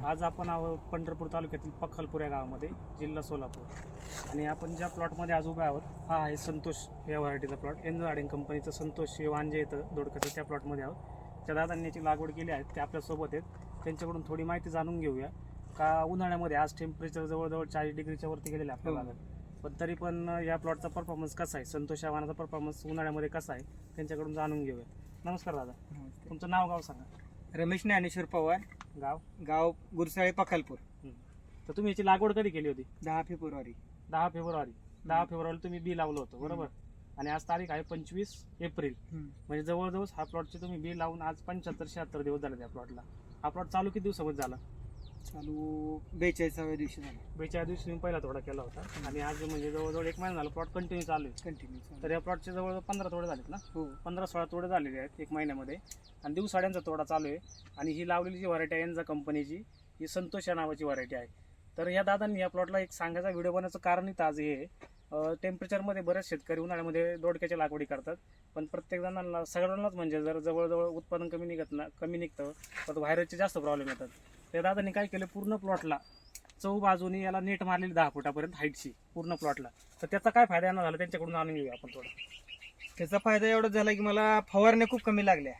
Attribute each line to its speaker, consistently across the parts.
Speaker 1: आज आपण आहोत पंढरपूर तालुक्यातील पखलपूर या गावामध्ये, जिल्हा सोलापूर. आणि आपण ज्या प्लॉटमध्ये आज उभे आहोत हा आहे संतोष या व्हरायटीचा प्लॉट. एन्झो गार्डन कंपनीचं संतोष हे वांजे येतं दोडक्याचं, त्या प्लॉटमध्ये आहोत. त्या दादांनी याची लागवड केली आहे, ते आपल्यासोबत आहेत. त्यांच्याकडून थोडी माहिती जाणून घेऊया. का उन्हाळ्यामध्ये आज टेम्परेचर जवळजवळ 40 डिग्रीच्या वरती गेलेलं आहे आपल्या भागात, पण तरी पण या प्लॉटचा परफॉर्मन्स कसा आहे, संतोष या वाहनाचा परफॉर्मन्स उन्हाळ्यामध्ये कसा आहे, त्यांच्याकडून जाणून घेऊया. नमस्कार दादा, तुमचं नाव गाव सांगा.
Speaker 2: रमेश ज्ञानेश्वर पवार, गाव गुरसाळे पखलपूर.
Speaker 1: तर तुम्ही याची लागवड कधी केली होती?
Speaker 2: 10 फेब्रुवारी.
Speaker 1: 10 फेब्रुवारीला तुम्ही बी लावलं होतं, बरोबर. आणि आज तारीख आहे 25 एप्रिल. म्हणजे जवळजवळ हा प्लॉटचे तुम्ही बी लावून आज 75-76 दिवस झाले त्या प्लॉटला. हा प्लॉट चालू किती दिवसामध्ये झाला?
Speaker 2: चालू 42व्या दिवशी झाला.
Speaker 1: 42 दिवशी तुम्ही पहिला तोडा केला होता, आणि आज म्हणजे जवळजवळ 1 महिना झाला प्लॉट कंटिन्यू चालू आहे. तर या प्लॉटचे जवळजवळ 15 तोडे झालेत ना? 15-16 तोडे झालेले आहेत 1 महिन्यामध्ये, आणि दिवसाड्यांचा तोडा चालू आहे. आणि ही लावलेली जी व्हरायटी आहे एन्झा कंपनीची, ही संतोष या नावाची व्हरायटी आहे. तर या दादांनी या प्लॉटला एक सांगायचा व्हिडिओ बनवायचं कारण इथं आज हे आहे, टेम्परेचरमध्ये बरेच शेतकरी उन्हाळ्यामध्ये दोडक्याच्या लागवडी करतात, पण प्रत्येक जणांना सगळ्यांनाच म्हणजे जर जवळजवळ उत्पादन कमी निघतं, तर व्हायरसचे जास्त प्रॉब्लेम येतात. त्या दादांनी काय केलं, पूर्ण प्लॉटला बाजूनी याला नेट मारलेली 10 फुटापर्यंत हाईटची पूर्ण प्लॉटला. तर त्याचा काय फायदा येणार झाला त्यांच्याकडून जाणून घेऊया आपण थोडा.
Speaker 2: त्याचा फायदा एवढा झाला की मला फवारण्या खूप कमी लागल्या.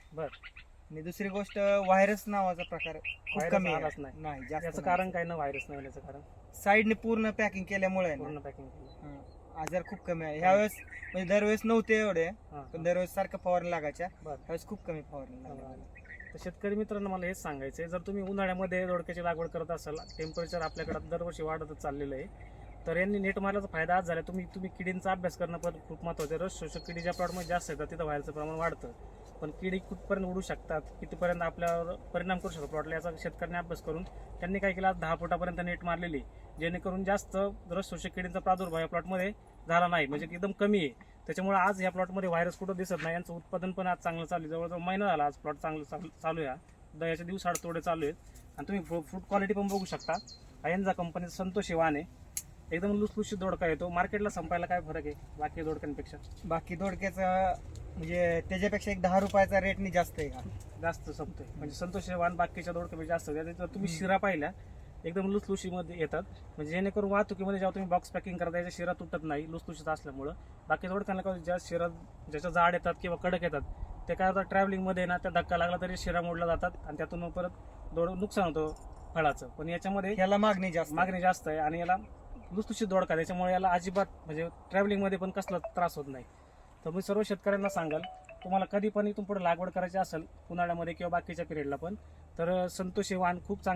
Speaker 2: आणि दुसरी गोष्ट, व्हायरस नावाचा प्रकार खूप कमी
Speaker 1: आलाच नाही. याचं कारण काय ना, व्हायरस नाही याचं कारण
Speaker 2: साईडने पूर्ण पॅकिंग केल्यामुळे
Speaker 1: पूर्ण पॅकिंग केलं,
Speaker 2: आजार खूप कमी आहे. ह्यावेळेस म्हणजे दरवेळेस नव्हते एवढे, पण दरवेळेस सारखं फवारणी लागायच्या. ह्यावेळेस खूप कमी फवारणी लागल्या.
Speaker 1: तर शेतकरी मित्रांनो, मला हेच सांगायचं आहे, जर तुम्ही उन्हाळ्यामध्ये दोडक्याची लागवड करत असाल, टेम्परेचर आपल्याकडे दरवर्षी वाढतच चाललेलं आहे, तर यांनी नेट मारल्याचा फायदा आज झाला. तुम्ही किडींचा अभ्यास करणं पण खूप महत्त्वाचं आहे. रस शोषक किडी ज्या प्लॉटमध्ये जास्त येतात तिथं व्हायरचं प्रमाण वाढतं, पण किडी कुठपर्यंत उडू शकतात, कितीपर्यंत आपल्यावर परिणाम करू शकतो प्लॉटला, याचा शेतकऱ्यांनी अभ्यास करून त्यांनी काय केलं, 10 फुटापर्यंत नेट मारलेली, जेणेकरून जास्त रस शोषक किडींचा प्रादुर्भाव या प्लॉटमध्ये झाला नाही, म्हणजे एकदम कमी आहे. त्याच्यामुळे आज या प्लॉटमध्ये व्हायरस कुठं दिसत नाही. यांचं उत्पादन पण आज चांगलं चालू आहे. जवळजवळ महिना झाला आज प्लॉट चांगलं चालू आहे. दह्याच्या दिवसाआड तोडे चालू आहेत, आणि तुम्ही फ्रूट क्वालिटी पण बघू शकता. एन्झा कंपनीचा संतोष वाण आहे, एकदम लुसलुशीत दोडका येतो. मार्केटला संपायला काय फरक आहे बाकी दोडक्यांपेक्षा?
Speaker 2: बाकी दोडक्याचा म्हणजे त्याच्यापेक्षा एक 10 रुपयाचा रेटनी जास्त आहे,
Speaker 1: जास्त संपतोय. म्हणजे संतोष वाण बाकीच्या दोडक्यापेक्षा जास्त आहे. तर तुम्ही शिरा पाहिल्या एकदम लुसलुशीमध्ये येतात, म्हणजे जेणेकरून वाहतुकीमध्ये जेव्हा तुम्ही बॉक्स पॅकिंग करता याच्या शिरा तुटत नाही लुसलुशीत असल्यामुळं. बाकी दोडक्यांना काय, ज्या शिरा ज्याच्या जाड येतात किंवा कडक येतात, ते काय होतं, ट्रॅव्हलिंगमध्ये ना त्या धक्का लागला तरी शिरा मोडला जातात, आणि त्यातून परत नुकसान होतं फळाचं. पण याच्यामध्ये
Speaker 2: याला मागणी
Speaker 1: जास्त आहे, आणि याला लुसलुशीत दोडका, त्याच्यामुळे याला अजिबात म्हणजे ट्रॅव्हलिंगमध्ये पण कसला त्रास होत नाही. तर मी सर्व शेतकऱ्यांना सांगाल, तुम्हाला कधी पण इथून पुढे लागवड करायची असेल उन्हाळ्यामध्ये किंवा बाकीच्या पिरियडला पण, तर संतोष हे वाण खूप चांगलं